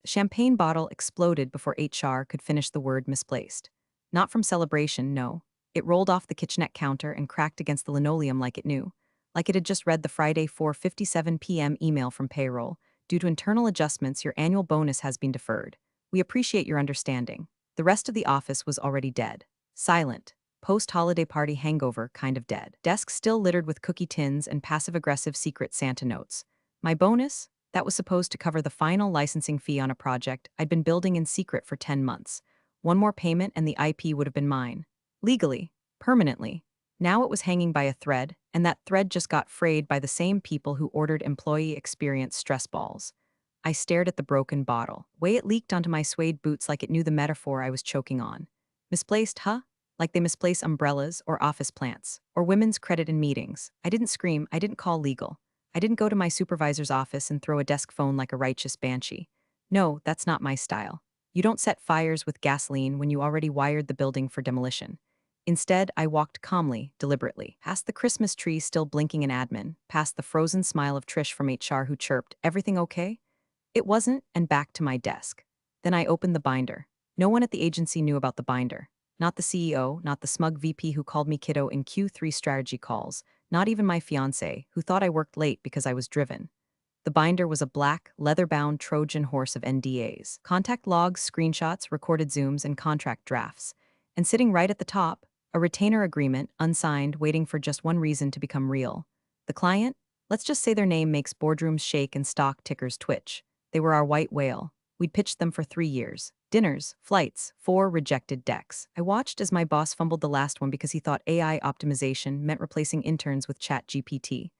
The champagne bottle exploded before HR could finish the word misplaced. Not from celebration, no. It rolled off the kitchenette counter and cracked against the linoleum like it knew. Like it had just read the Friday 4:57 p.m. email from Payroll. Due to internal adjustments, your annual bonus has been deferred. We appreciate your understanding. The rest of the office was already dead. Silent. Post-holiday party hangover kind of dead. Desks still littered with cookie tins and passive-aggressive secret Santa notes. My bonus? That was supposed to cover the final licensing fee on a project I'd been building in secret for 10 months. One more payment and the IP would have been mine. Legally. Permanently. Now it was hanging by a thread, and that thread just got frayed by the same people who ordered employee experience stress balls. I stared at the broken bottle. Way it leaked onto my suede boots like it knew the metaphor I was choking on. Misplaced, huh? Like they misplace umbrellas or office plants, or women's credit in meetings. I didn't scream, I didn't call legal. I didn't go to my supervisor's office and throw a desk phone like a righteous banshee. No, that's not my style. You don't set fires with gasoline when you already wired the building for demolition. Instead, I walked calmly, deliberately, past the Christmas tree still blinking in admin, past the frozen smile of Trish from HR who chirped, "Everything okay?" It wasn't, and back to my desk. Then I opened the binder. No one at the agency knew about the binder. Not the CEO, not the smug VP who called me kiddo in Q3 strategy calls, not even my fiancé, who thought I worked late because I was driven. The binder was a black, leather-bound Trojan horse of NDAs, contact logs, screenshots, recorded Zooms, and contract drafts. And sitting right at the top, a retainer agreement, unsigned, waiting for just one reason to become real. The client? Let's just say their name makes boardrooms shake and stock tickers twitch. They were our white whale. We'd pitched them for 3 years. Dinners, flights, 4 rejected decks. I watched as my boss fumbled the last one because he thought AI optimization meant replacing interns with ChatGPT.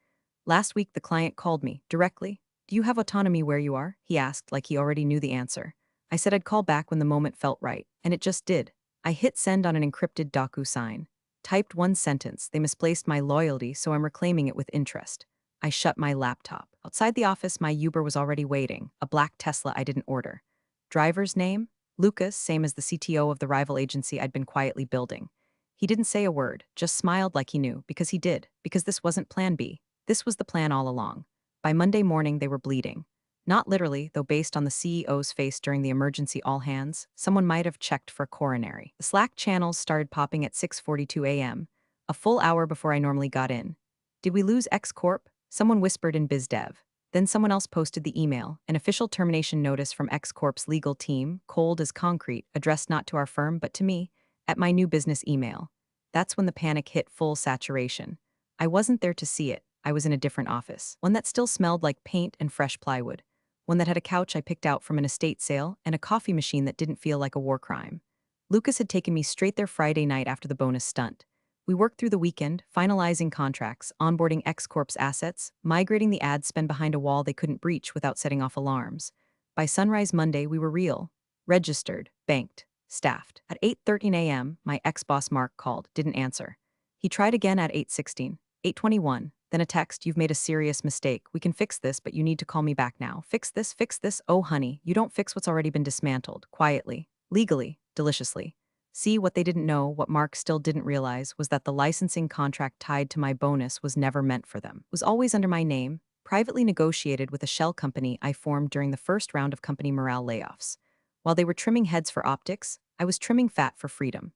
Last week, the client called me, directly. "Do you have autonomy where you are?" he asked, like he already knew the answer. I said I'd call back when the moment felt right, and it just did. I hit send on an encrypted DocuSign. Typed one sentence, "They misplaced my loyalty, so I'm reclaiming it with interest." I shut my laptop. Outside the office, my Uber was already waiting, a black Tesla I didn't order. Driver's name? Lucas, same as the CTO of the rival agency I'd been quietly building. He didn't say a word, just smiled like he knew, because he did, because this wasn't plan B. This was the plan all along. By Monday morning, they were bleeding. Not literally, though based on the CEO's face during the emergency all-hands, someone might have checked for coronary. The Slack channels started popping at 6:42 a.m., a full hour before I normally got in. Did we lose X Corp? Someone whispered in BizDev. Then someone else posted the email, an official termination notice from X Corp's legal team, cold as concrete, addressed not to our firm but to me, at my new business email. That's when the panic hit full saturation. I wasn't there to see it. I was in a different office, one that still smelled like paint and fresh plywood, one that had a couch I picked out from an estate sale and a coffee machine that didn't feel like a war crime. Lucas had taken me straight there Friday night after the bonus stunt. We worked through the weekend, finalizing contracts, onboarding X Corp's assets, migrating the ad spend behind a wall they couldn't breach without setting off alarms. By sunrise Monday, we were real, registered, banked, staffed. At 8:13 a.m., my ex-boss Mark called, didn't answer. He tried again at 8:16, 8:21, then a text, "You've made a serious mistake. We can fix this, but you need to call me back now. Fix this. Oh, honey, you don't fix what's already been dismantled. Quietly, legally, deliciously." See, what they didn't know, what Mark still didn't realize, was that the licensing contract tied to my bonus was never meant for them. It was always under my name, privately negotiated with a shell company I formed during the first round of company morale layoffs. While they were trimming heads for optics, I was trimming fat for freedom.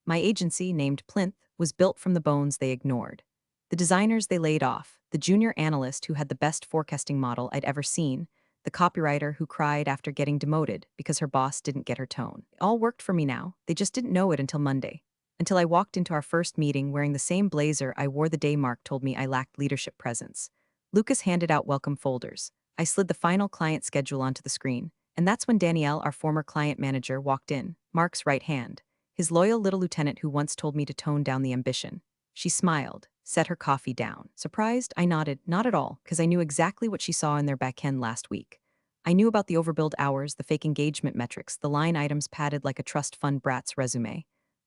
My agency, named Plinth, was built from the bones they ignored. The designers they laid off, the junior analyst who had the best forecasting model I'd ever seen, the copywriter who cried after getting demoted because her boss didn't get her tone. It all worked for me now, they just didn't know it until Monday. Until I walked into our first meeting wearing the same blazer I wore the day Mark told me I lacked leadership presence. Lucas handed out welcome folders. I slid the final client schedule onto the screen, and that's when Danielle, our former client manager, walked in, Mark's right hand. His loyal little lieutenant who once told me to tone down the ambition. She smiled, set her coffee down. Surprised, I nodded, not at all, because I knew exactly what she saw in their backend last week. I knew about the overbilled hours, the fake engagement metrics, the line items padded like a trust fund brat's resume.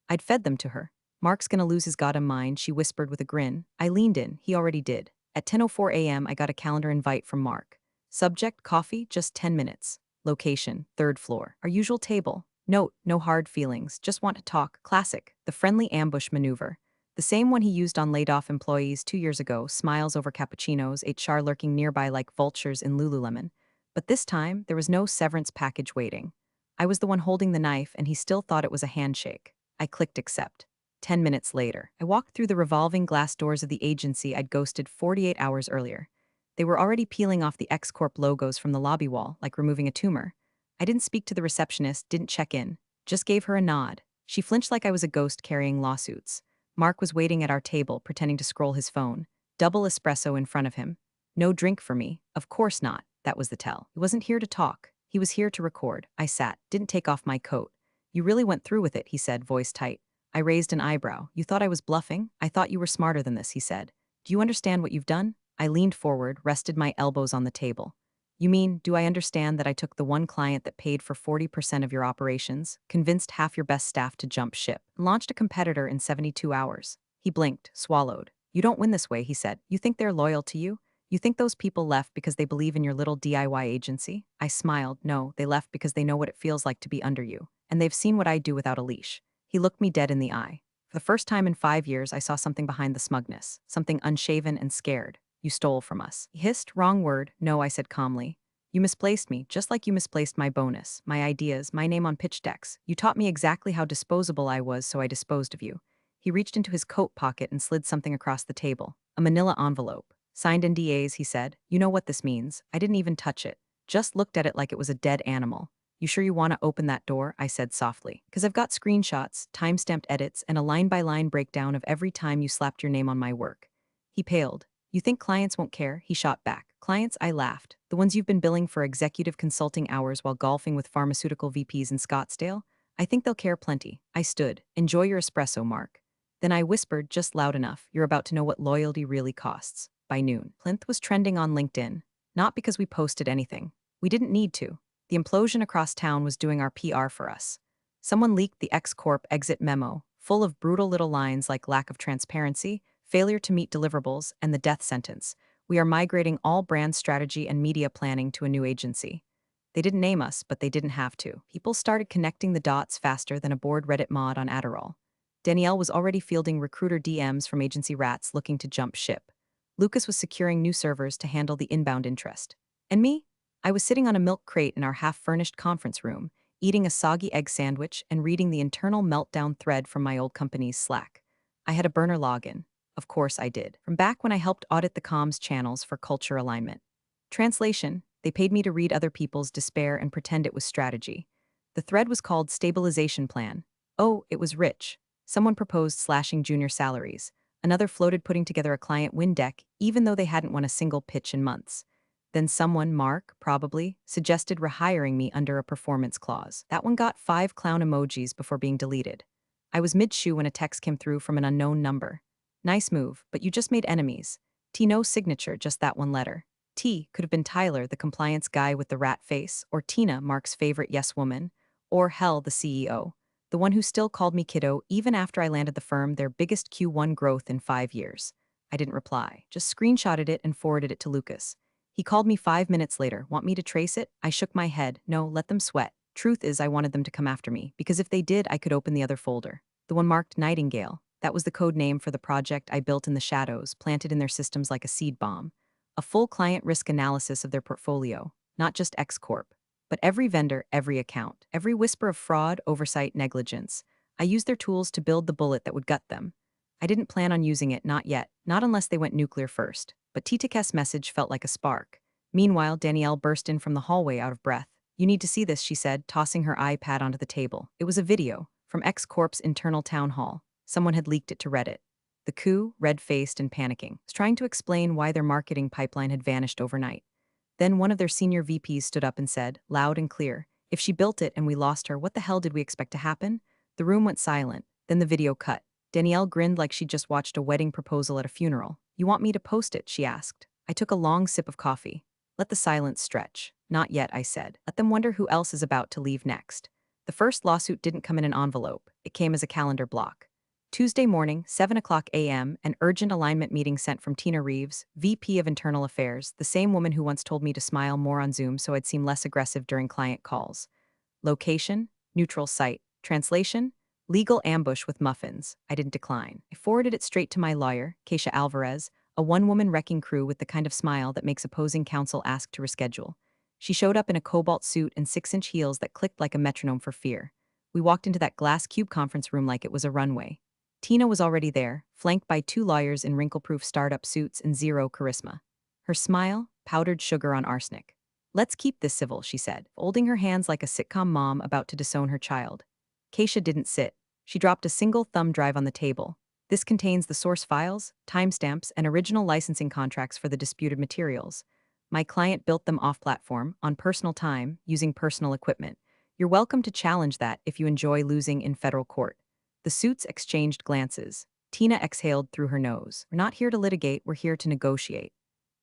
I'd fed them to her. "Mark's gonna lose his goddamn mind," she whispered with a grin. I leaned in, he already did. At 10:04 a.m., I got a calendar invite from Mark. Subject, coffee, just 10 minutes. Location, 3rd floor. Our usual table. Note, no hard feelings, just want to talk. Classic, the friendly ambush maneuver. The same one he used on laid-off employees 2 years ago, smiles over cappuccinos, HR lurking nearby like vultures in Lululemon. But this time, there was no severance package waiting. I was the one holding the knife, and he still thought it was a handshake. I clicked accept. 10 minutes later, I walked through the revolving glass doors of the agency I'd ghosted 48 hours earlier. They were already peeling off the X Corp logos from the lobby wall, like removing a tumor. I didn't speak to the receptionist, didn't check in, just gave her a nod. She flinched like I was a ghost carrying lawsuits. Mark was waiting at our table, pretending to scroll his phone. Double espresso in front of him. No drink for me. Of course not. That was the tell. He wasn't here to talk. He was here to record. I sat, didn't take off my coat. You really went through with it, he said, voice tight. I raised an eyebrow. You thought I was bluffing? I thought you were smarter than this, he said. Do you understand what you've done? I leaned forward, rested my elbows on the table. You mean, do I understand that I took the one client that paid for 40% of your operations, convinced half your best staff to jump ship, and launched a competitor in 72 hours? He blinked, swallowed. You don't win this way, he said. You think they're loyal to you? You think those people left because they believe in your little DIY agency? I smiled. No, they left because they know what it feels like to be under you, and they've seen what I do without a leash. He looked me dead in the eye. For the first time in 5 years, I saw something behind the smugness, something unshaven and scared. You stole from us. He hissed, wrong word. No, I said calmly. You misplaced me, just like you misplaced my bonus, my ideas, my name on pitch decks. You taught me exactly how disposable I was, so I disposed of you. He reached into his coat pocket and slid something across the table. A manila envelope. Signed NDAs, he said. You know what this means. I didn't even touch it. Just looked at it like it was a dead animal. You sure you want to open that door? I said softly. Because I've got screenshots, time-stamped edits, and a line-by-line breakdown of every time you slapped your name on my work. He paled. You think clients won't care? He shot back. Clients, I laughed. The ones you've been billing for executive consulting hours while golfing with pharmaceutical VPs in Scottsdale? I think they'll care plenty. I stood. Enjoy your espresso, Mark. Then I whispered just loud enough, you're about to know what loyalty really costs. By noon, Plinth was trending on LinkedIn. Not because we posted anything. We didn't need to. The implosion across town was doing our PR for us. Someone leaked the X Corp exit memo, full of brutal little lines like lack of transparency, failure to meet deliverables, and the death sentence. We are migrating all brand strategy and media planning to a new agency. They didn't name us, but they didn't have to. People started connecting the dots faster than a bored Reddit mod on Adderall. Danielle was already fielding recruiter DMs from agency rats looking to jump ship. Lucas was securing new servers to handle the inbound interest. And me? I was sitting on a milk crate in our half-furnished conference room, eating a soggy egg sandwich and reading the internal meltdown thread from my old company's Slack. I had a burner login. Of course I did. From back when I helped audit the comms channels for culture alignment. Translation, they paid me to read other people's despair and pretend it was strategy. The thread was called Stabilization Plan. Oh, it was rich. Someone proposed slashing junior salaries. Another floated putting together a client win deck, even though they hadn't won a single pitch in months. Then someone, Mark, probably, suggested rehiring me under a performance clause. That one got 5 clown emojis before being deleted. I was mid-shoe when a text came through from an unknown number. Nice move, but you just made enemies. T no signature, just that one letter. T could have been Tyler, the compliance guy with the rat face, or Tina, Mark's favorite yes woman, or hell, the CEO. The one who still called me kiddo even after I landed the firm their biggest Q1 growth in 5 years. I didn't reply, just screenshotted it and forwarded it to Lucas. He called me 5 minutes later. Want me to trace it? I shook my head. No, let them sweat. Truth is, I wanted them to come after me, because if they did, I could open the other folder. The one marked Nightingale. That was the code name for the project I built in the shadows, planted in their systems like a seed bomb. A full client risk analysis of their portfolio, not just X Corp, but every vendor, every account, every whisper of fraud, oversight, negligence. I used their tools to build the bullet that would gut them. I didn't plan on using it, not yet, not unless they went nuclear first. But Titak's message felt like a spark. Meanwhile, Danielle burst in from the hallway out of breath. You need to see this, she said, tossing her iPad onto the table. It was a video from X Corp's internal town hall. Someone had leaked it to Reddit. The coup, red-faced and panicking, was trying to explain why their marketing pipeline had vanished overnight. Then one of their senior VPs stood up and said, loud and clear, if she built it and we lost her, what the hell did we expect to happen? The room went silent. Then the video cut. Danielle grinned like she'd just watched a wedding proposal at a funeral. You want me to post it? She asked. I took a long sip of coffee. Let the silence stretch. Not yet, I said. Let them wonder who else is about to leave next. The first lawsuit didn't come in an envelope. It came as a calendar block. Tuesday morning, 7 a.m., an urgent alignment meeting sent from Tina Reeves, VP of Internal Affairs, the same woman who once told me to smile more on Zoom so I'd seem less aggressive during client calls. Location, neutral site. Translation, legal ambush with muffins. I didn't decline. I forwarded it straight to my lawyer, Keisha Alvarez, a one-woman wrecking crew with the kind of smile that makes opposing counsel ask to reschedule. She showed up in a cobalt suit and 6-inch heels that clicked like a metronome for fear. We walked into that glass cube conference room like it was a runway. Tina was already there, flanked by 2 lawyers in wrinkle-proof startup suits and zero charisma. Her smile, powdered sugar on arsenic. "Let's keep this civil," she said, folding her hands like a sitcom mom about to disown her child. Keisha didn't sit. She dropped a single thumb drive on the table. "This contains the source files, timestamps, and original licensing contracts for the disputed materials. My client built them off-platform, on personal time, using personal equipment. You're welcome to challenge that if you enjoy losing in federal court." The suits exchanged glances. Tina exhaled through her nose. "We're not here to litigate, we're here to negotiate."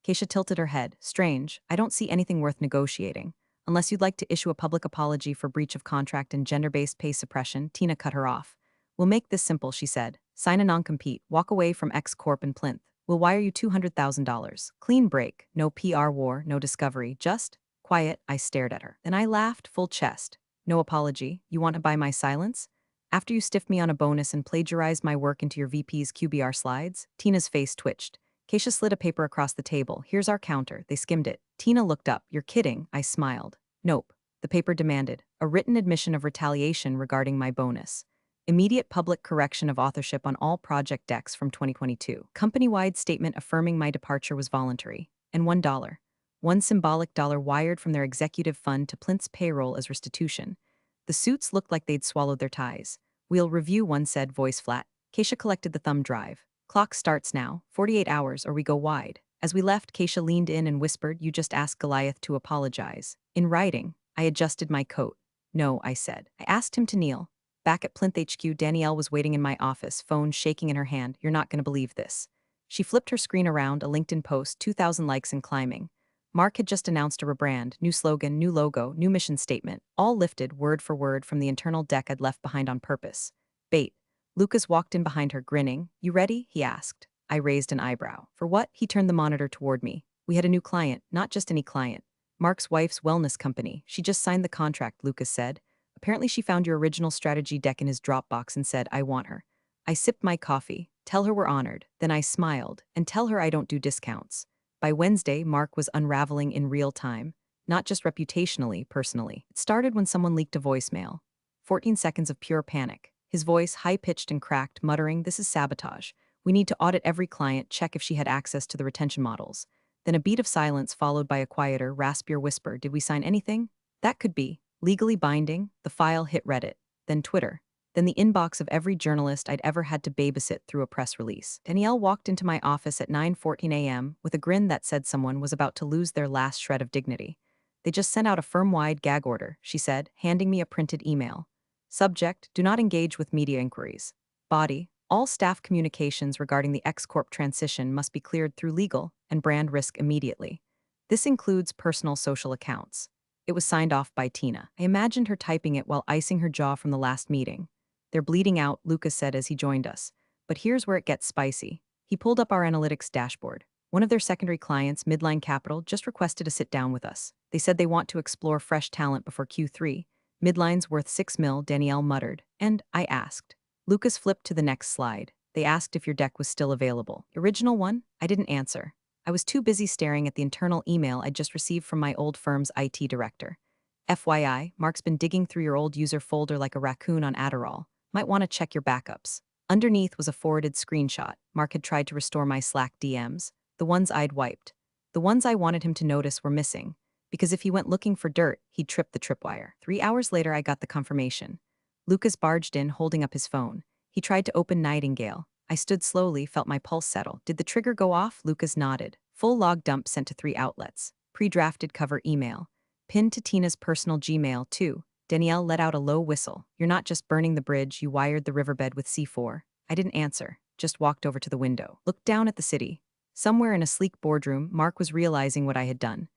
Keisha tilted her head. "Strange, I don't see anything worth negotiating. Unless you'd like to issue a public apology for breach of contract and gender-based pay suppression." Tina cut her off. "We'll make this simple," she said. "Sign a non-compete, walk away from X Corp and Plinth. We'll wire you $200,000. Clean break, no PR war, no discovery, just quiet." I stared at her. Then I laughed, full chest. "No apology? You want to buy my silence? After you stiffed me on a bonus and plagiarized my work into your VP's QBR slides?" Tina's face twitched. Keisha slid a paper across the table. "Here's our counter." They skimmed it. Tina looked up. "You're kidding." I smiled. "Nope." The paper demanded a written admission of retaliation regarding my bonus. Immediate public correction of authorship on all project decks from 2022. Company-wide statement affirming my departure was voluntary. And $1. One symbolic dollar wired from their executive fund to Plinth's payroll as restitution. The suits looked like they'd swallowed their ties. "We'll review," one said, voice flat. Keisha collected the thumb drive. "Clock starts now. 48 hours or we go wide." As we left, Keisha leaned in and whispered, "You just asked Goliath to apologize." In writing. I adjusted my coat. "No," I said. I asked him to kneel. Back at Plinth HQ, Danielle was waiting in my office, phone shaking in her hand. "You're not going to believe this." She flipped her screen around, a LinkedIn post, 2,000 likes and climbing. Mark had just announced a rebrand, new slogan, new logo, new mission statement, all lifted word for word from the internal deck I'd left behind on purpose. Bait. Lucas walked in behind her, grinning. "You ready?" he asked. I raised an eyebrow. "For what?" He turned the monitor toward me. "We had a new client, not just any client. Mark's wife's wellness company. She just signed the contract," Lucas said. "Apparently she found your original strategy deck in his Dropbox and said, 'I want her.'" I sipped my coffee. "Tell her we're honored." Then I smiled. "And tell her I don't do discounts." By Wednesday, Mark was unraveling in real time. Not just reputationally, personally. It started when someone leaked a voicemail. 14 seconds of pure panic. His voice high-pitched and cracked, muttering, "This is sabotage. We need to audit every client, check if she had access to the retention models." Then a beat of silence followed by a quieter, raspier whisper. "Did we sign anything?" That could be. Legally binding. The file hit Reddit. Then Twitter. Then the inbox of every journalist I'd ever had to babysit through a press release. Danielle walked into my office at 9:14 a.m. with a grin that said someone was about to lose their last shred of dignity. "They just sent out a firm-wide gag order," she said, handing me a printed email. Subject: do not engage with media inquiries. Body: all staff communications regarding the X-Corp transition must be cleared through legal and brand risk immediately. This includes personal social accounts. It was signed off by Tina. I imagined her typing it while icing her jaw from the last meeting. "They're bleeding out," Lucas said as he joined us. "But here's where it gets spicy." He pulled up our analytics dashboard. "One of their secondary clients, Midline Capital, just requested to sit down with us. They said they want to explore fresh talent before Q3. Midline's worth $6 million, Danielle muttered. And I asked. Lucas flipped to the next slide. "They asked if your deck was still available." "Original one?" I didn't answer. I was too busy staring at the internal email I'd just received from my old firm's IT director. "FYI, Mark's been digging through your old user folder like a raccoon on Adderall. Might want to check your backups." Underneath was a forwarded screenshot. Mark had tried to restore my Slack DMs, the ones I'd wiped. The ones I wanted him to notice were missing, because if he went looking for dirt, he'd trip the tripwire. 3 hours later, I got the confirmation. Lucas barged in, holding up his phone. He tried to open Nightingale. I stood slowly, felt my pulse settle. "Did the trigger go off?" Lucas nodded. "Full log dump sent to 3 outlets. Pre-drafted cover email. Pinned to Tina's personal Gmail, too." Danielle let out a low whistle. "You're not just burning the bridge, you wired the riverbed with C4. I didn't answer, just walked over to the window. Looked down at the city. Somewhere in a sleek boardroom, Mark was realizing what I had done.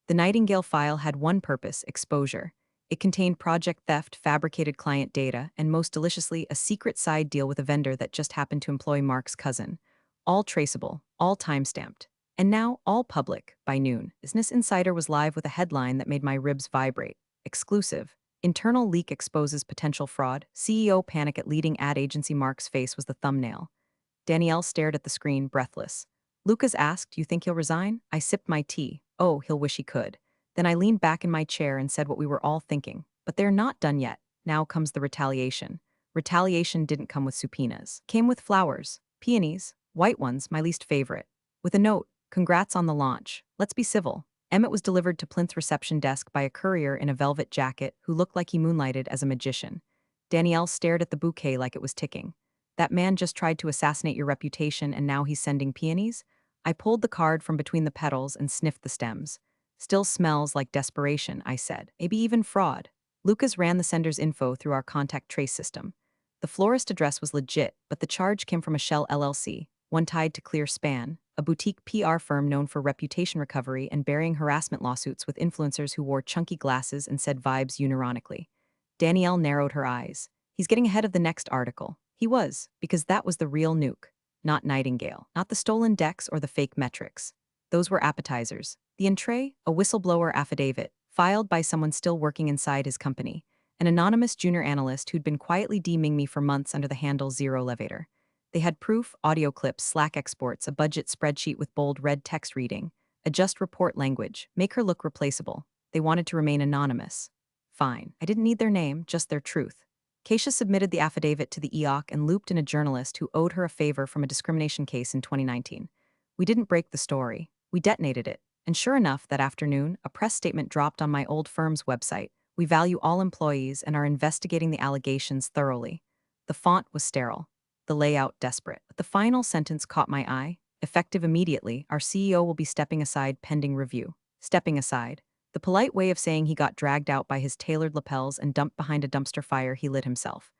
The Nightingale file had one purpose: exposure. It contained project theft, fabricated client data, and most deliciously, a secret side deal with a vendor that just happened to employ Mark's cousin. All traceable, all time-stamped. And now, all public, by noon. Business Insider was live with a headline that made my ribs vibrate. Exclusive. Internal leak exposes potential fraud. CEO panic at leading ad agency. Mark's face was the thumbnail. Danielle stared at the screen, breathless. Lucas asked, "You think he'll resign?" I sipped my tea. "Oh, he'll wish he could." Then I leaned back in my chair and said what we were all thinking. But they're not done yet. Now comes the retaliation. Retaliation didn't come with subpoenas. Came with flowers. Peonies. White ones, my least favorite. With a note, congrats on the launch. Let's be civil. Emmett was delivered to Plinth's reception desk by a courier in a velvet jacket who looked like he moonlighted as a magician. Danielle stared at the bouquet like it was ticking. That man just tried to assassinate your reputation and now he's sending peonies? I pulled the card from between the petals and sniffed the stems. Still smells like desperation, I said. Maybe even fraud. Lucas ran the sender's info through our contact trace system. The florist address was legit, but the charge came from a Shell LLC, one tied to Clear Span, a boutique PR firm known for reputation recovery and burying harassment lawsuits with influencers who wore chunky glasses and said vibes unironically. Danielle narrowed her eyes. He's getting ahead of the next article. He was, because that was the real nuke. Not Nightingale, not the stolen decks or the fake metrics. Those were appetizers. The entree, a whistleblower affidavit, filed by someone still working inside his company, an anonymous junior analyst who'd been quietly deeming me for months under the handle Zero Levator. They had proof, audio clips, Slack exports, a budget spreadsheet with bold red text reading, adjust report language, make her look replaceable. They wanted to remain anonymous. Fine. I didn't need their name, just their truth. Keisha submitted the affidavit to the EOC and looped in a journalist who owed her a favor from a discrimination case in 2019. We didn't break the story. We detonated it. And sure enough, that afternoon, a press statement dropped on my old firm's website. We value all employees and are investigating the allegations thoroughly. The font was sterile, the layout desperate. But the final sentence caught my eye. Effective immediately, our CEO will be stepping aside pending review. Stepping aside. The polite way of saying he got dragged out by his tailored lapels and dumped behind a dumpster fire he lit himself.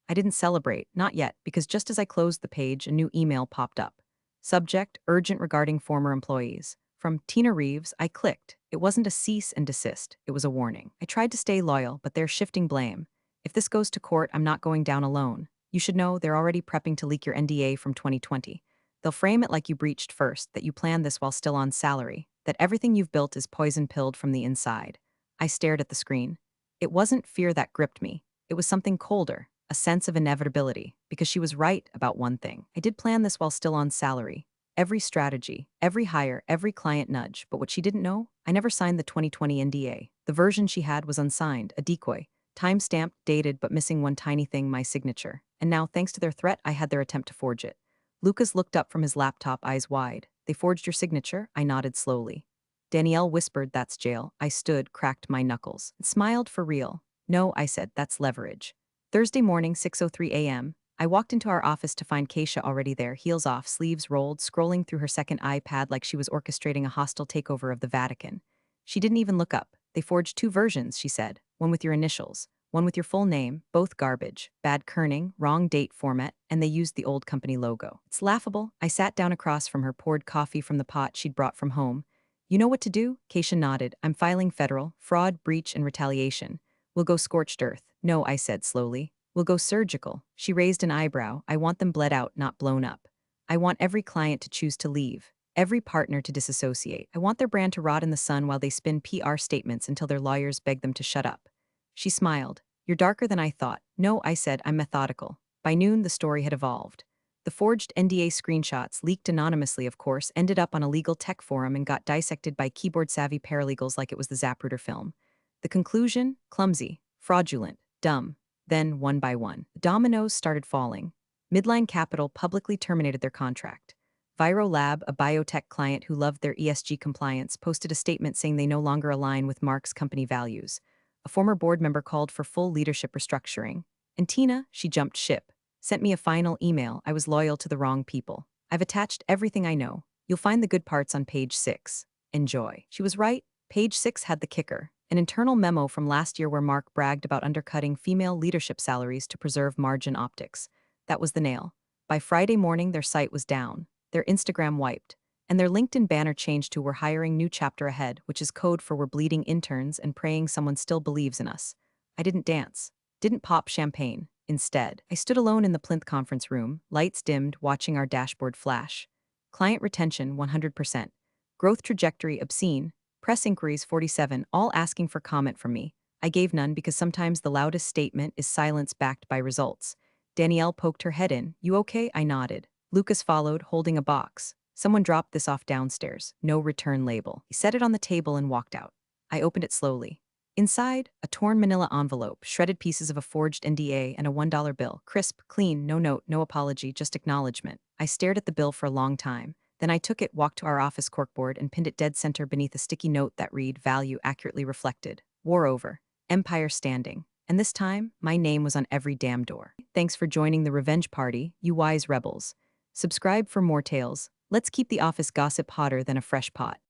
I didn't celebrate, not yet, because just as I closed the page, a new email popped up. Subject, urgent regarding former employees. From Tina Reeves, I clicked. It wasn't a cease and desist, it was a warning. I tried to stay loyal, but they're shifting blame. If this goes to court, I'm not going down alone. You should know they're already prepping to leak your NDA from 2020. They'll frame it like you breached first, that you planned this while still on salary, that everything you've built is poison-pilled from the inside. I stared at the screen. It wasn't fear that gripped me. It was something colder, a sense of inevitability, because she was right about one thing. I did plan this while still on salary. Every strategy, every hire, every client nudge, but what she didn't know? I never signed the 2020 NDA. The version she had was unsigned, a decoy, time-stamped, dated, but missing one tiny thing, my signature. And now, thanks to their threat, I had their attempt to forge it. Lucas looked up from his laptop, eyes wide. They forged your signature? I nodded slowly. Danielle whispered, that's jail. I stood, cracked my knuckles, and smiled for real. No, I said, that's leverage. Thursday morning, 6:03 a.m., I walked into our office to find Keisha already there, heels off, sleeves rolled, scrolling through her second iPad like she was orchestrating a hostile takeover of the Vatican. She didn't even look up. They forged two versions, she said, one with your initials, one with your full name, both garbage, bad kerning, wrong date format, and they used the old company logo. It's laughable. I sat down across from her, poured coffee from the pot she'd brought from home. You know what to do? Keisha nodded. I'm filing federal, fraud, breach, and retaliation. We'll go scorched earth. No, I said slowly. We'll go surgical. She raised an eyebrow. I want them bled out, not blown up. I want every client to choose to leave, every partner to disassociate. I want their brand to rot in the sun while they spin PR statements until their lawyers beg them to shut up. She smiled. You're darker than I thought. No, I said, I'm methodical. By noon, the story had evolved. The forged NDA screenshots, leaked anonymously of course, ended up on a legal tech forum and got dissected by keyboard-savvy paralegals like it was the Zapruder film. The conclusion? Clumsy, fraudulent, dumb. Then, one by one, the dominoes started falling. Midline Capital publicly terminated their contract. Viro Lab, a biotech client who loved their ESG compliance, posted a statement saying they no longer align with Mark's company values. A former board member called for full leadership restructuring. And Tina, she jumped ship. Sent me a final email. I was loyal to the wrong people. I've attached everything I know. You'll find the good parts on page 6. Enjoy. She was right. Page 6 had the kicker. An internal memo from last year where Mark bragged about undercutting female leadership salaries to preserve margin optics. That was the nail. By Friday morning, their site was down, their Instagram wiped, and their LinkedIn banner changed to "We're hiring new chapter ahead," which is code for "We're bleeding interns and praying someone still believes in us." I didn't dance, didn't pop champagne. Instead, I stood alone in the Plinth conference room, lights dimmed, watching our dashboard flash. Client retention 100%. Growth trajectory obscene. Press inquiries 47, all asking for comment from me. I gave none because sometimes the loudest statement is silence backed by results. Danielle poked her head in. You okay? I nodded. Lucas followed, holding a box. Someone dropped this off downstairs. No return label. He set it on the table and walked out. I opened it slowly. Inside, a torn manila envelope, shredded pieces of a forged NDA, and a $1 bill. Crisp, clean, no note, no apology, just acknowledgement. I stared at the bill for a long time. Then I took it, walked to our office corkboard, and pinned it dead center beneath a sticky note that read, "Value accurately reflected. War over. Empire standing." And this time, my name was on every damn door. Thanks for joining the revenge party, you wise rebels. Subscribe for more tales. Let's keep the office gossip hotter than a fresh pot.